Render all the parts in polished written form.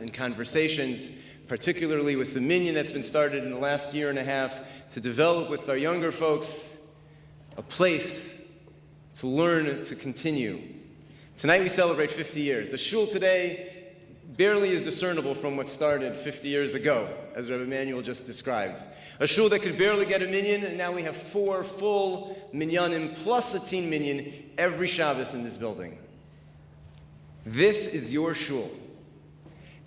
in conversations, particularly with the minyan that's been started in the last year and a half, to develop with our younger folks a place to learn and to continue. Tonight we celebrate 50 years. The shul today barely is discernible from what started 50 years ago, as Rabbi Emanuel just described. A shul that could barely get a minyan, and now we have 4 full minyanim plus a teen minyan every Shabbos in this building. This is your shul.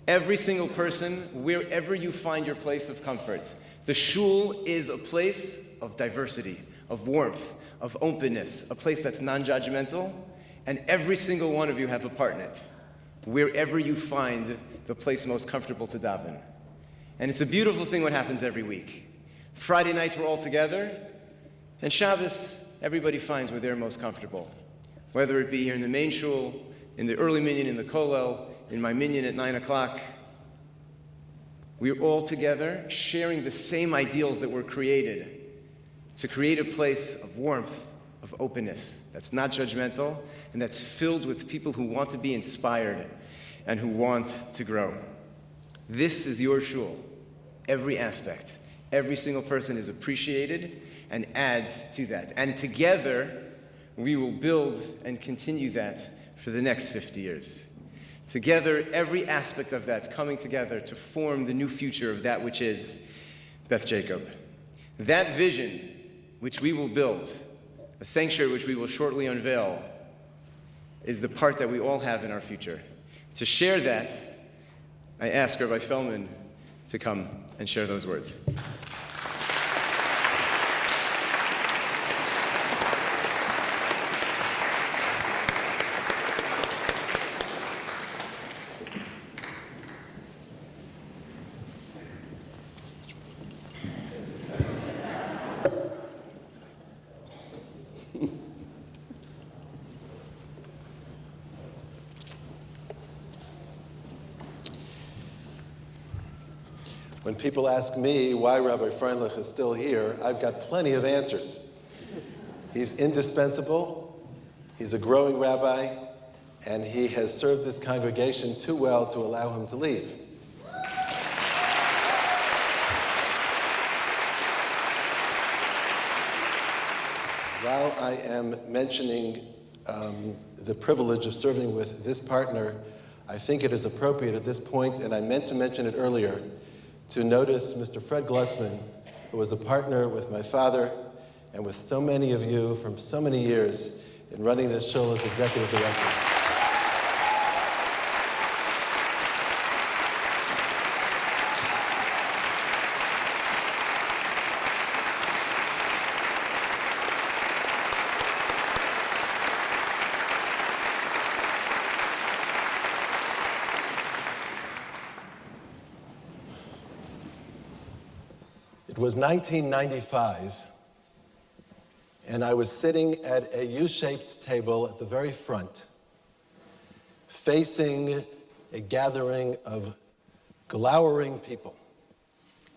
Every single person, wherever you find your place of comfort, the shul is a place of diversity, of warmth, of openness, a place that's non-judgmental, and every single one of you have a part in it, wherever you find the place most comfortable to daven. And it's a beautiful thing what happens every week. Friday night we're all together, and Shabbos, everybody finds where they're most comfortable, whether it be here in the main shul, in the early minyan, in the kollel, in my minyan at 9 o'clock. We're all together sharing the same ideals that were created to create a place of warmth, of openness, that's not judgmental, and that's filled with people who want to be inspired and who want to grow. This is your shul. Every aspect, every single person is appreciated and adds to that. And together, we will build and continue that for the next 50 years. Together, every aspect of that coming together to form the new future of that which is Beth Jacob. That vision which we will build, a sanctuary which we will shortly unveil, is the part that we all have in our future. To share that, I ask Rabbi Feldman to come and share those words. When people ask me why Rabbi Freundlich is still here, I've got plenty of answers. He's indispensable, he's a growing rabbi, and he has served this congregation too well to allow him to leave. While I am mentioning the privilege of serving with this partner, I think it is appropriate at this point, and I meant to mention it earlier, to notice Mr. Fred Glussman, who was a partner with my father and with so many of you for so many years in running this shul as executive director. It was 1995, and I was sitting at a U-shaped table at the very front, facing a gathering of glowering people,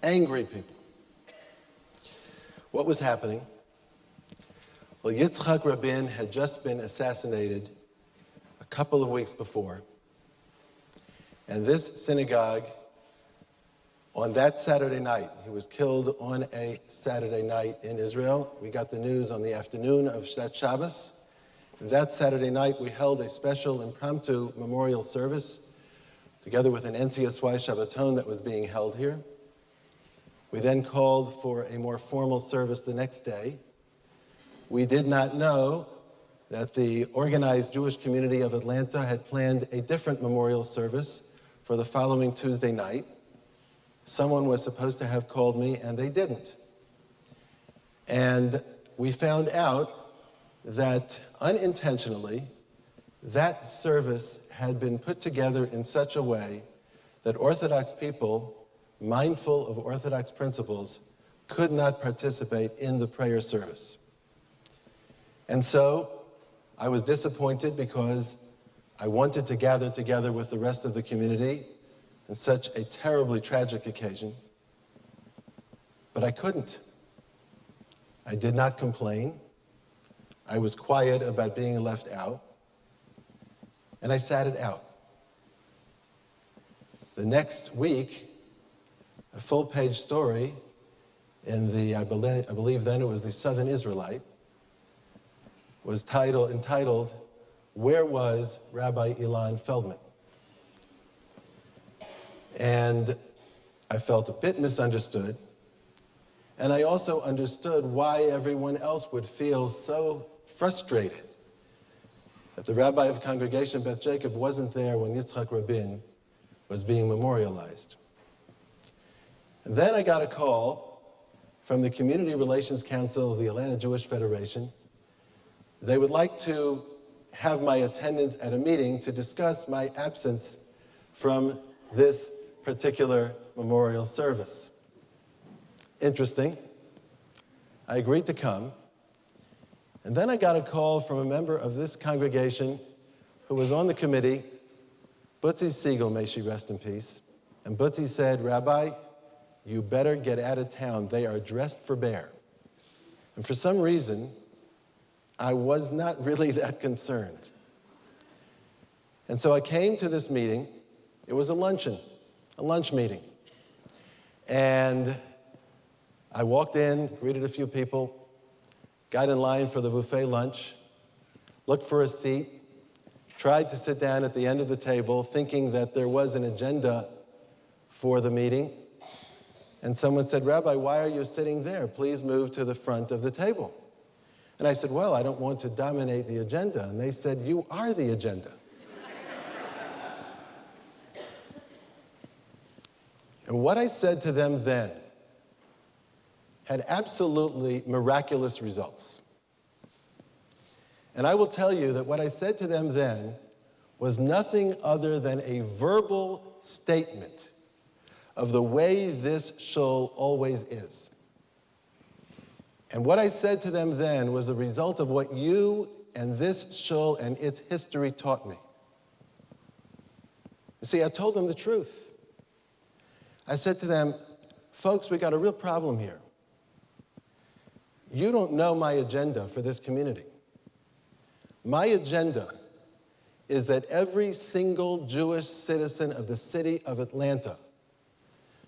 angry people. What was happening? Well, Yitzhak Rabin had just been assassinated a couple of weeks before, and this synagogue, on that Saturday night, he was killed on a Saturday night in Israel. We got the news on the afternoon of that Shabbos. And that Saturday night, we held a special impromptu memorial service together with an NCSY Shabbaton that was being held here. We then called for a more formal service the next day. We did not know that the organized Jewish community of Atlanta had planned a different memorial service for the following Tuesday night. Someone was supposed to have called me, and they didn't. And we found out that unintentionally, that service had been put together in such a way that Orthodox people, mindful of Orthodox principles, could not participate in the prayer service. And so I was disappointed because I wanted to gather together with the rest of the community in such a terribly tragic occasion, but I couldn't. I did not complain. I was quiet about being left out, and I sat it out. The next week, a full-page story in the, I believe then it was the Southern Israelite, was entitled, "Where Was Rabbi Ilan Feldman?" And I felt a bit misunderstood, and I also understood why everyone else would feel so frustrated that the rabbi of Congregation Beth Jacob wasn't there when Yitzhak Rabin was being memorialized. And then I got a call from the Community Relations Council of the Atlanta Jewish Federation. They would like to have my attendance at a meeting to discuss my absence from this particular memorial service. Interesting. I agreed to come. And then I got a call from a member of this congregation who was on the committee, Butzi Siegel, may she rest in peace. And Butzi said, "Rabbi, you better get out of town. They are dressed for bear." And for some reason, I was not really that concerned. And so I came to this meeting. It was a lunch meeting. And I walked in, greeted a few people, got in line for the buffet lunch, looked for a seat, tried to sit down at the end of the table, thinking that there was an agenda for the meeting. And someone said, "Rabbi, why are you sitting there? Please move to the front of the table." And I said, "Well, I don't want to dominate the agenda." And they said, "You are the agenda." And what I said to them then had absolutely miraculous results. And I will tell you that what I said to them then was nothing other than a verbal statement of the way this shul always is. And what I said to them then was the result of what you and this shul and its history taught me. You see, I told them the truth. I said to them, "Folks, we got a real problem here. You don't know my agenda for this community. My agenda is that every single Jewish citizen of the city of Atlanta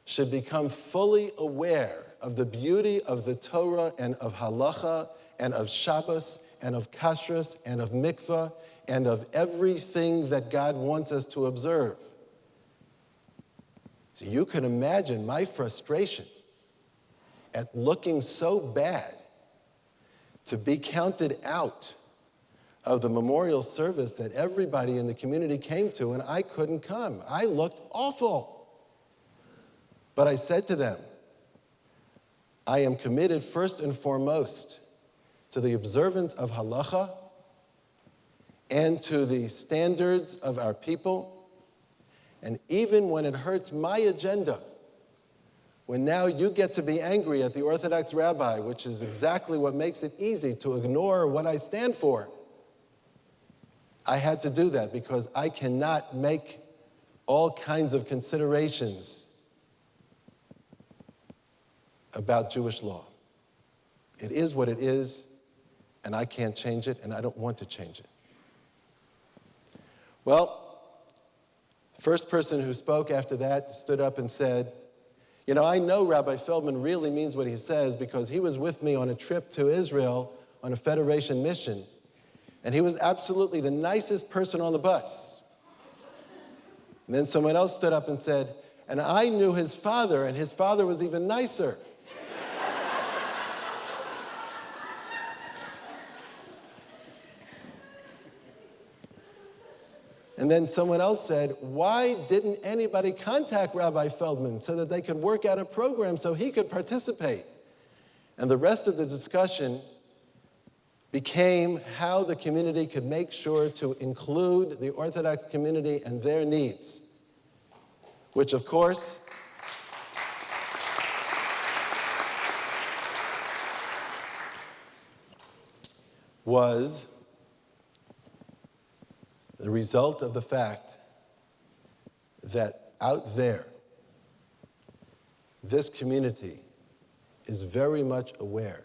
should become fully aware of the beauty of the Torah and of halacha and of Shabbos and of kashrus and of mikvah and of everything that God wants us to observe." So you can imagine my frustration at looking so bad to be counted out of the memorial service that everybody in the community came to, and I couldn't come. I looked awful. But I said to them, I am committed first and foremost to the observance of halacha and to the standards of our people. And even when it hurts my agenda, when now you get to be angry at the Orthodox rabbi, which is exactly what makes it easy to ignore what I stand for, I had to do that because I cannot make all kinds of considerations about Jewish law. It is what it is, and I can't change it, and I don't want to change it. Well, first person who spoke after that stood up and said, "You know, I know Rabbi Feldman really means what he says because he was with me on a trip to Israel on a Federation mission, and he was absolutely the nicest person on the bus." And then someone else stood up and said, "And I knew his father, and his father was even nicer." And then someone else said, "Why didn't anybody contact Rabbi Feldman so that they could work out a program so he could participate?" And the rest of the discussion became how the community could make sure to include the Orthodox community and their needs, which of course was the result of the fact that out there, this community is very much aware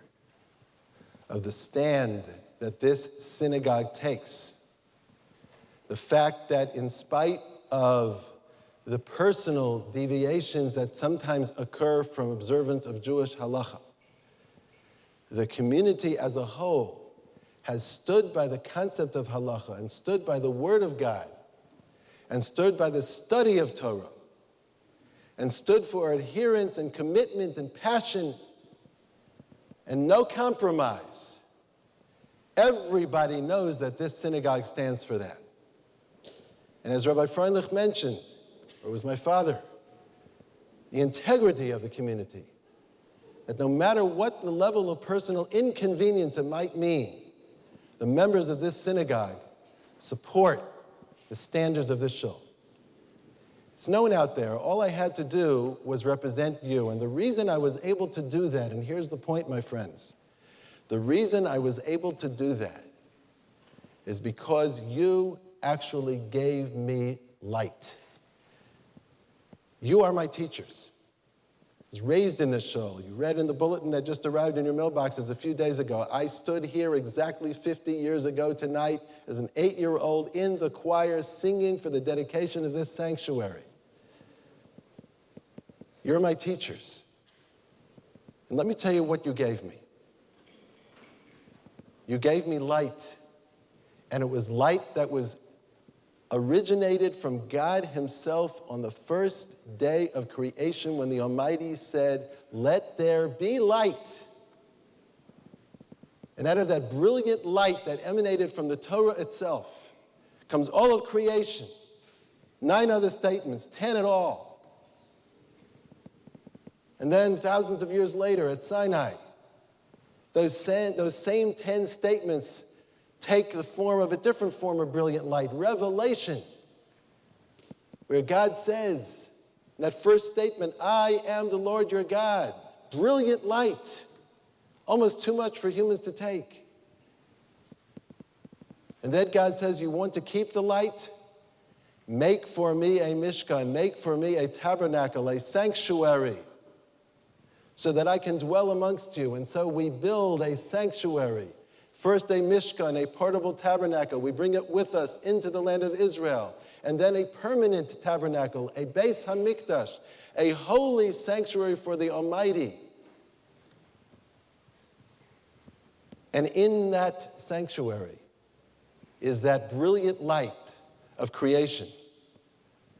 of the stand that this synagogue takes. The fact that in spite of the personal deviations that sometimes occur from observance of Jewish halacha. The community as a whole has stood by the concept of halacha and stood by the word of God and stood by the study of Torah and stood for adherence and commitment and passion and no compromise. Everybody knows that this synagogue stands for that. And as Rabbi Freundlich mentioned, or was my father, the integrity of the community, that no matter what the level of personal inconvenience it might mean, the members of this synagogue support the standards of this shul. It's known out there, all I had to do was represent you. And the reason I was able to do that, and here's the point, my friends, the reason I was able to do that is because you actually gave me light. You are my teachers. I was raised in this shul. You read in the bulletin that just arrived in your mailboxes a few days ago. I stood here exactly 50 years ago tonight as an 8-year-old in the choir singing for the dedication of this sanctuary. You're my teachers. And let me tell you what you gave me. You gave me light. And it was light that was originated from God himself on the first day of creation when the Almighty said, "Let there be light." And out of that brilliant light that emanated from the Torah itself comes all of creation. 9 other statements, 10 in all. And then thousands of years later at Sinai, those same 10 statements take the form of a different form of brilliant light, revelation, where God says in that first statement, "I am the Lord your God." Brilliant light, almost too much for humans to take. And then God says, "You want to keep the light? Make for me a mishkan, make for me a tabernacle, a sanctuary, so that I can dwell amongst you." And so we build a sanctuary. First a mishkan, a portable tabernacle. We bring it with us into the land of Israel. And then a permanent tabernacle, a Beis HaMikdash, a holy sanctuary for the Almighty. And in that sanctuary is that brilliant light of creation,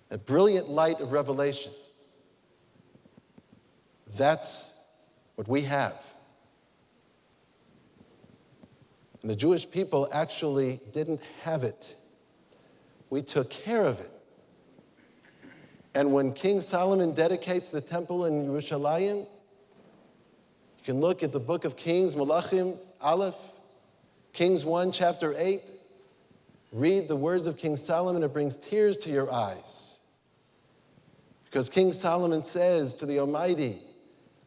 that brilliant light of revelation. That's what we have. And the Jewish people actually didn't have it. We took care of it. And when King Solomon dedicates the temple in Yerushalayim, you can look at the book of Kings, Malachim, Aleph, Kings 1, chapter 8. Read the words of King Solomon, it brings tears to your eyes. Because King Solomon says to the Almighty,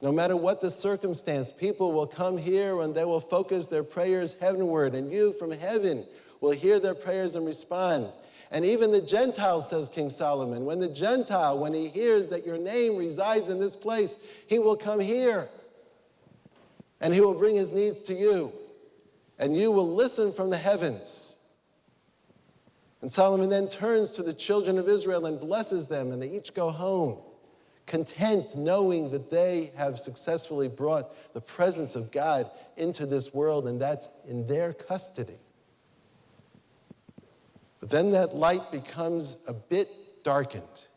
no matter what the circumstance, people will come here and they will focus their prayers heavenward, and you from heaven will hear their prayers and respond. And even the Gentile, says King Solomon, when he hears that your name resides in this place, he will come here and he will bring his needs to you, and you will listen from the heavens. And Solomon then turns to the children of Israel and blesses them, and they each go home content, knowing that they have successfully brought the presence of God into this world, and that's in their custody. But then that light becomes a bit darkened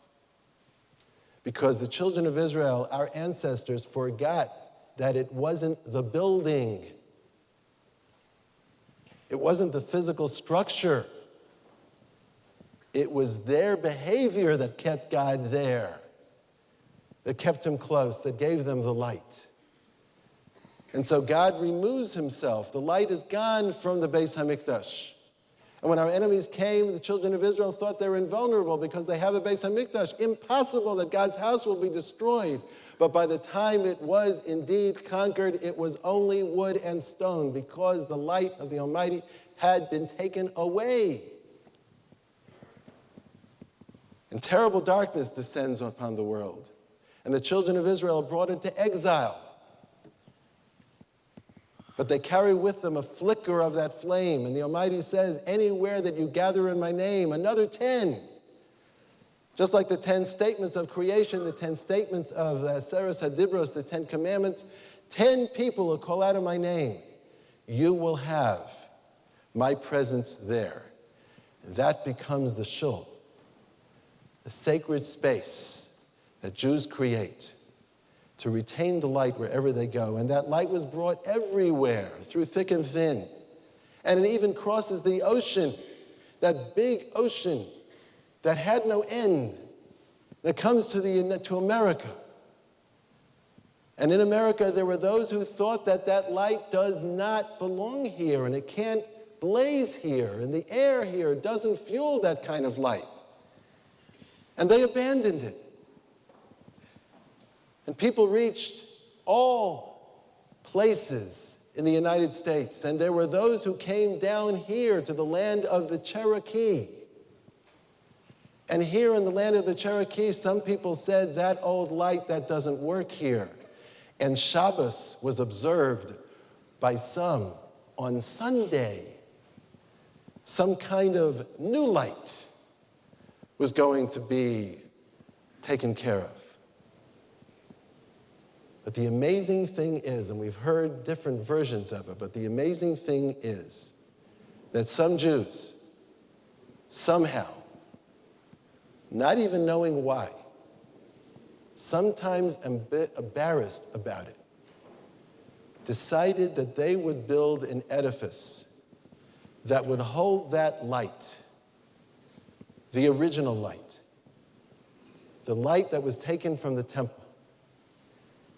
because the children of Israel, our ancestors, forgot that it wasn't the building. It wasn't the physical structure. It was their behavior that kept God there, that kept him close, that gave them the light. And so God removes himself. The light is gone from the Beis HaMikdash. And when our enemies came, the children of Israel thought they were invulnerable because they have a Beis HaMikdash. Impossible that God's house will be destroyed. But by the time it was indeed conquered, it was only wood and stone because the light of the Almighty had been taken away. And terrible darkness descends upon the world. And the children of Israel are brought into exile. But they carry with them a flicker of that flame. And the Almighty says, anywhere that you gather in my name, another 10. Just like the 10 statements of creation, the 10 statements of the Aseres HaDibros, the 10 commandments, 10 people who call out of my name, you will have my presence there. And that becomes the shul, the sacred space that Jews create to retain the light wherever they go. And that light was brought everywhere, through thick and thin. And it even crosses the ocean, that big ocean that had no end. And it comes to America. And in America, there were those who thought that that light does not belong here, and it can't blaze here, and the air here doesn't fuel that kind of light. And they abandoned it. And people reached all places in the United States, and there were those who came down here to the land of the Cherokee. And here in the land of the Cherokee, some people said that old light, that doesn't work here. And Shabbos was observed by some on Sunday. Some kind of new light was going to be taken care of. But the amazing thing is, and we've heard different versions of it, but the amazing thing is that some Jews, somehow, not even knowing why, sometimes a bit embarrassed about it, decided that they would build an edifice that would hold that light, the original light, the light that was taken from the temple.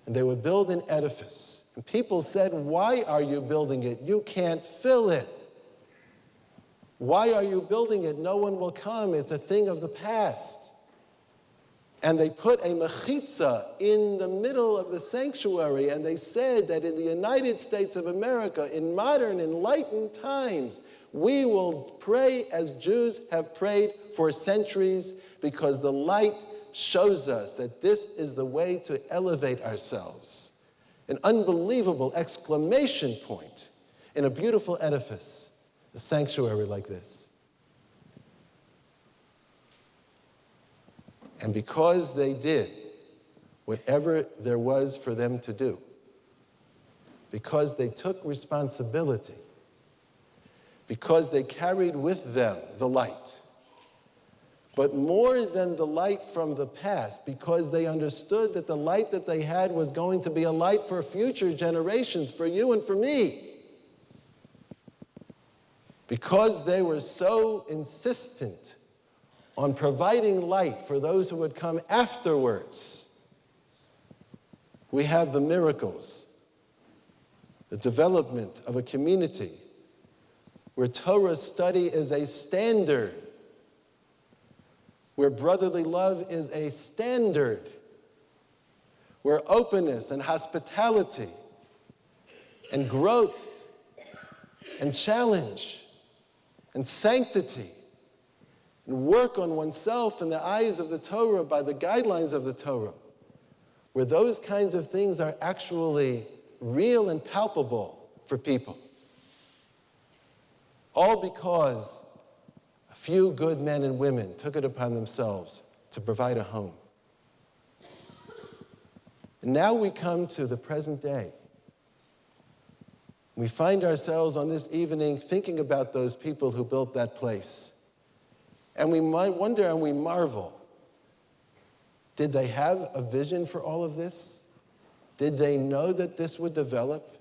And they would build an edifice. And people said, why are you building it? You can't fill it. Why are you building it? No one will come. It's a thing of the past. And they put a mechitza in the middle of the sanctuary, and they said that in the United States of America, in modern, enlightened times, we will pray as Jews have prayed for centuries, because the light shows us that this is the way to elevate ourselves. An unbelievable exclamation point in a beautiful edifice, a sanctuary like this. And because they did whatever there was for them to do, because they took responsibility, because they carried with them the light, but more than the light from the past, because they understood that the light that they had was going to be a light for future generations, for you and for me. Because they were so insistent on providing light for those who would come afterwards, we have the miracles, the development of a community where Torah study is a standard, where brotherly love is a standard, where openness and hospitality and growth and challenge and sanctity and work on oneself in the eyes of the Torah by the guidelines of the Torah, where those kinds of things are actually real and palpable for people. All because a few good men and women took it upon themselves to provide a home. And now we come to the present day. We find ourselves on this evening thinking about those people who built that place. And we might wonder and we marvel, did they have a vision for all of this? Did they know that this would develop?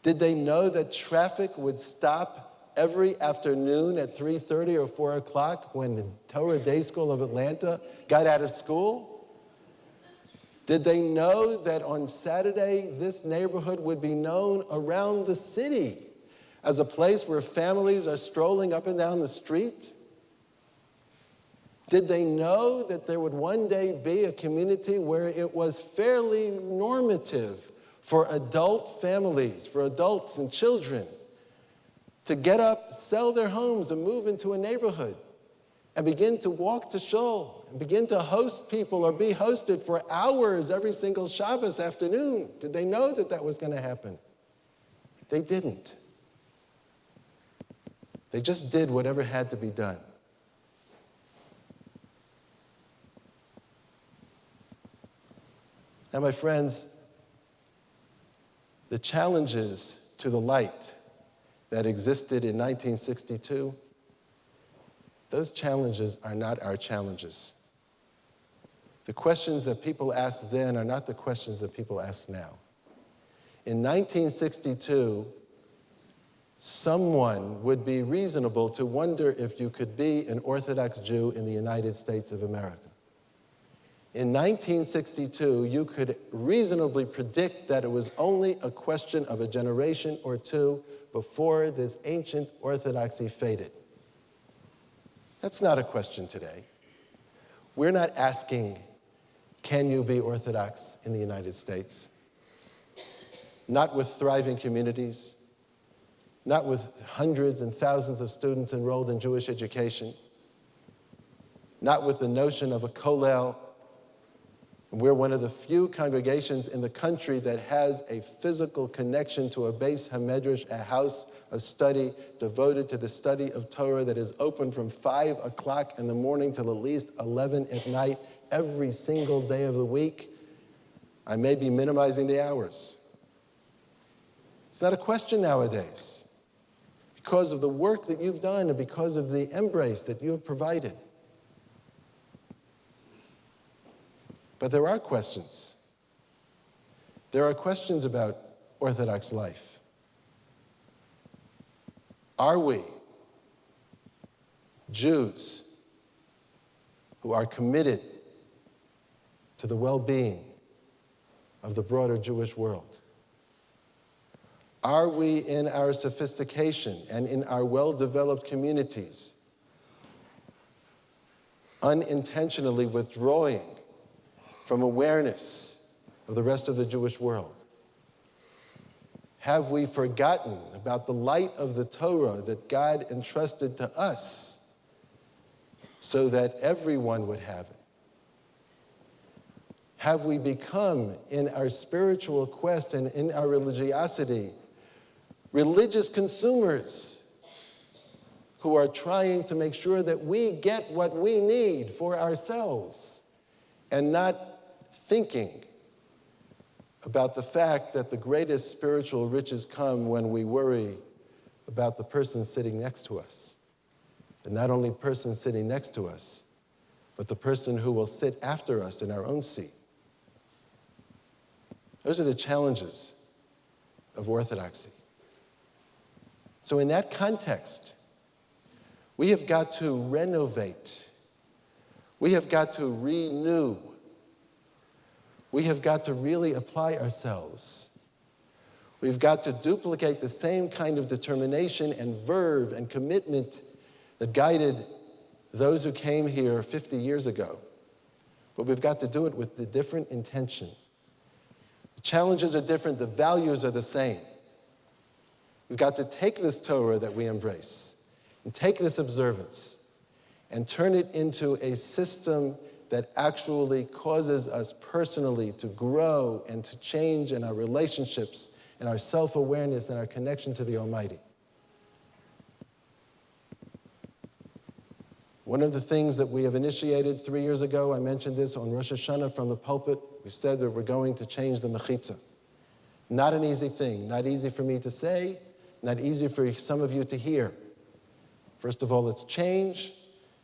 Did they know that traffic would stop every afternoon at 3:30 or 4 o'clock when the Torah Day School of Atlanta got out of school? Did they know that on Saturday, this neighborhood would be known around the city as a place where families are strolling up and down the street? Did they know that there would one day be a community where it was fairly normative for adult families, for adults and children, to get up, sell their homes, and move into a neighborhood and begin to walk to shul and begin to host people or be hosted for hours every single Shabbos afternoon? Did they know that that was going to happen? They didn't. They just did whatever had to be done. Now, my friends, the challenges to the light that existed in 1962, those challenges are not our challenges. The questions that people asked then are not the questions that people ask now. In 1962, someone would be reasonable to wonder if you could be an Orthodox Jew in the United States of America. In 1962, you could reasonably predict that it was only a question of a generation or two before this ancient orthodoxy faded. That's not a question today. We're not asking, can you be Orthodox in the United States? Not with thriving communities, not with hundreds and thousands of students enrolled in Jewish education, not with the notion of a kollel. We're one of the few congregations in the country that has a physical connection to a Beis HaMedrash, a house of study devoted to the study of Torah that is open from 5 o'clock in the morning till at least 11 at night, every single day of the week. I may be minimizing the hours. It's not a question nowadays because of the work that you've done and because of the embrace that you have provided. But there are questions. There are questions about Orthodox life. Are we Jews who are committed to the well-being of the broader Jewish world? Are we, in our sophistication and in our well-developed communities, unintentionally withdrawing from awareness of the rest of the Jewish world? Have we forgotten about the light of the Torah that God entrusted to us so that everyone would have it? Have we become, in our spiritual quest and in our religiosity, religious consumers who are trying to make sure that we get what we need for ourselves and not thinking about the fact that the greatest spiritual riches come when we worry about the person sitting next to us? And not only the person sitting next to us, but the person who will sit after us in our own seat. Those are the challenges of orthodoxy. So in that context, we have got to renovate. We have got to renew. We have got to really apply ourselves. We've got to duplicate the same kind of determination and verve and commitment that guided those who came here 50 years ago. But we've got to do it with a different intention. The challenges are different, the values are the same. We've got to take this Torah that we embrace and take this observance and turn it into a system that actually causes us personally to grow and to change in our relationships and our self-awareness and our connection to the Almighty. One of the things that we have initiated 3 years ago, I mentioned this on Rosh Hashanah from the pulpit, we said that we're going to change the mechitza. Not an easy thing, not easy for me to say, not easy for some of you to hear. First of all, it's change.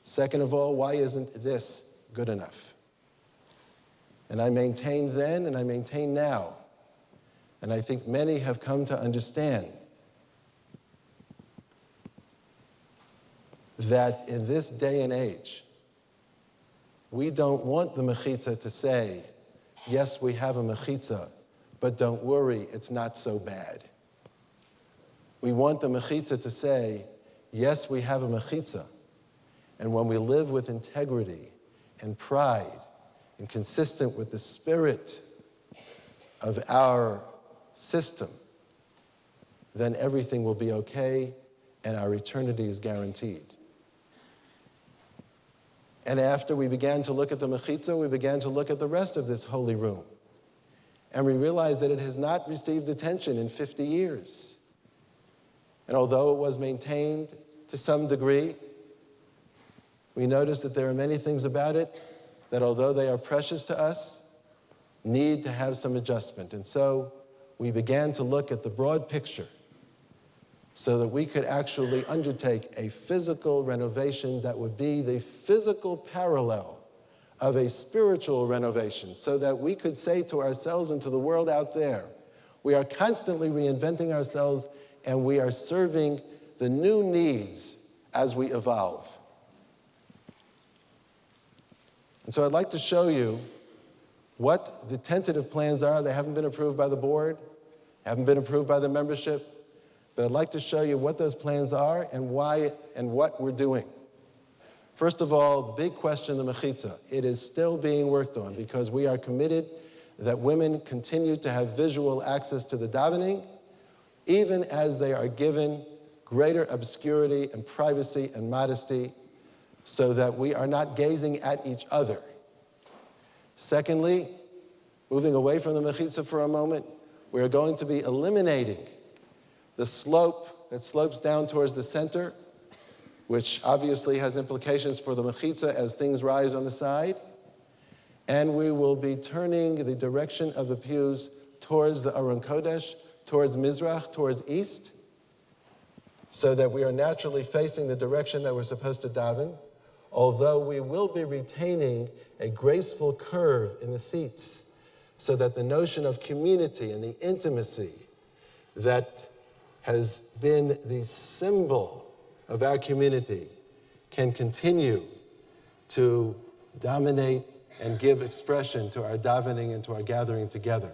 Second of all, why isn't this good enough? And I maintained then and I maintain now, and I think many have come to understand that in this day and age, we don't want the mechitza to say, yes, we have a mechitza, but don't worry, it's not so bad. We want the mechitza to say, yes, we have a mechitza, and when we live with integrity and pride and consistent with the spirit of our system, then everything will be okay and our eternity is guaranteed. And after we began to look at the mechitza, we began to look at the rest of this holy room. And we realized that it has not received attention in 50 years. And although it was maintained to some degree, we noticed that there are many things about it that although they are precious to us, need to have some adjustment. And so we began to look at the broad picture so that we could actually undertake a physical renovation that would be the physical parallel of a spiritual renovation, so that we could say to ourselves and to the world out there, we are constantly reinventing ourselves and we are serving the new needs as we evolve. And so I'd like to show you what the tentative plans are. They haven't been approved by the board, haven't been approved by the membership, but I'd like to show you what those plans are and why and what we're doing. First of all, the big question, the mechitza. It is still being worked on because we are committed that women continue to have visual access to the davening, even as they are given greater obscurity and privacy and modesty, so that we are not gazing at each other. Secondly, moving away from the mechitza for a moment, we are going to be eliminating the slope that slopes down towards the center, which obviously has implications for the mechitza as things rise on the side. And we will be turning the direction of the pews towards the Aron Kodesh, towards Mizrach, towards east, so that we are naturally facing the direction that we're supposed to daven, although we will be retaining a graceful curve in the seats, so that the notion of community and the intimacy that has been the symbol of our community can continue to dominate and give expression to our davening and to our gathering together.